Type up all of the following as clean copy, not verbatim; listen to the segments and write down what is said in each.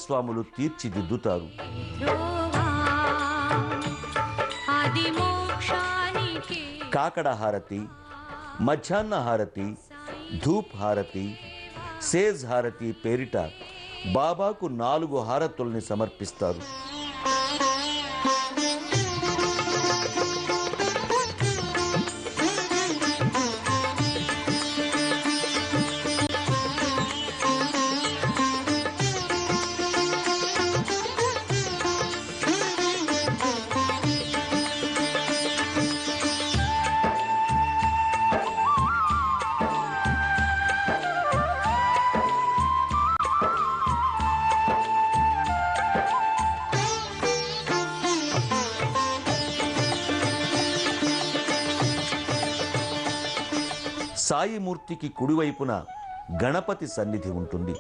స్వాములు తీర్చిదిద్దుతారు. కాకడ హారతి, మధ్యాహ్న హారతి, ధూప్ హారతి, సేజ్ హారతి పేరిట బాబాకు 4 హారతుల్ని సమర్పిస్తారు. సాయిమూర్తికి కుడివైపున గణపతి సన్నిధి ఉంటుంది.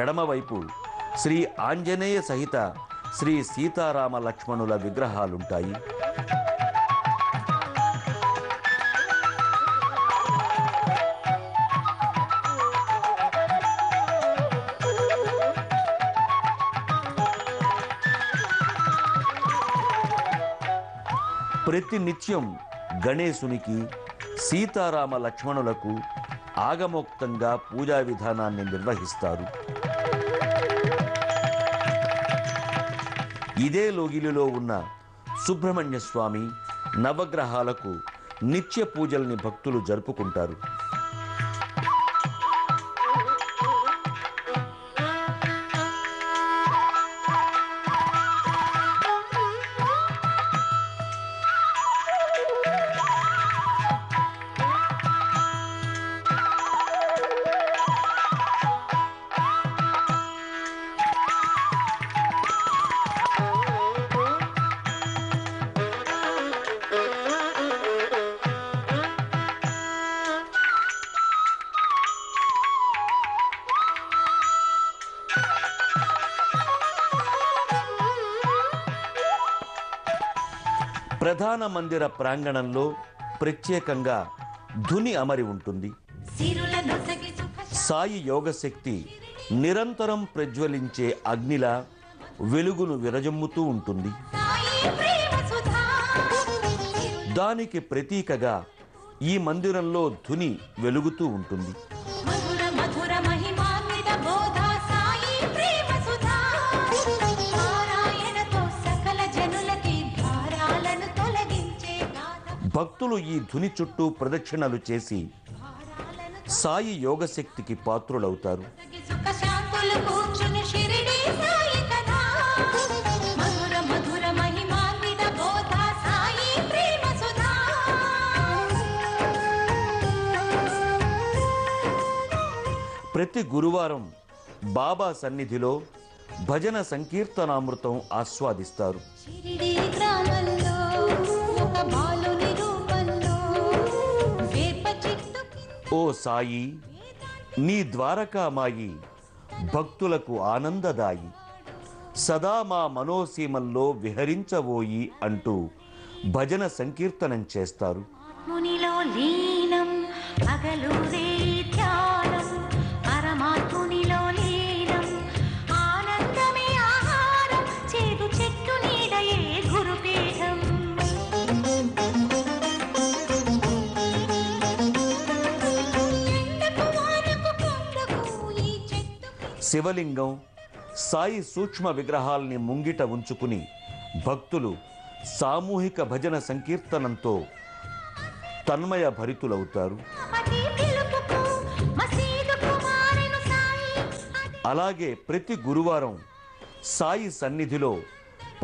ఎడమవైపు శ్రీ ఆంజనేయ సహిత శ్రీ సీతారామ లక్ష్మణుల విగ్రహాలుంటాయి. ప్రతినిత్యం గణేశునికి సీతారామ లక్ష్మణులకు ఆగమోక్తంగా పూజా విధానాన్ని నిర్వహిస్తారు. ఇదే లోగిలిలో ఉన్న సుబ్రహ్మణ్య స్వామి నవగ్రహాలకు నిత్య పూజల్ని భక్తులు జరుపుకుంటారు. ప్రధాన మందిర ప్రాంగణంలో ప్రత్యేకంగా ధుని అమరి ఉంటుంది. సాయి యోగశక్తి నిరంతరం ప్రజ్వలించే అగ్నిలా వెలుగును విరజమ్ముతూ ఉంటుంది. దానికి ప్రతీకగా ఈ మందిరంలో ధుని వెలుగుతూ ఉంటుంది. భక్తులు ఈ ధుని చుట్టూ ప్రదక్షిణలు చేసి సాయి యోగశక్తికి పాత్రులవుతారు. ప్రతి గురువారం బాబా సన్నిధిలో భజన సంకీర్తనామృతం ఆస్వాదిస్తారు. ఓ సాయి, నీ ద్వారకామాయి భక్తులకు ఆనందదాయి, సదా మా మనోసీమల్లో విహరించబోయి అంటూ భజన సంకీర్తనం చేస్తారు. శివలింగం, సాయి సూక్ష్మ విగ్రహాల్ని ముంగిట ఉంచుకుని భక్తులు సామూహిక భజన సంకీర్తనంతో తన్మయ భరితులవుతారు. అలాగే ప్రతి గురువారం సాయి సన్నిధిలో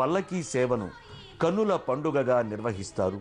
పల్లకీ సేవను కన్నుల పండుగగా నిర్వహిస్తారు.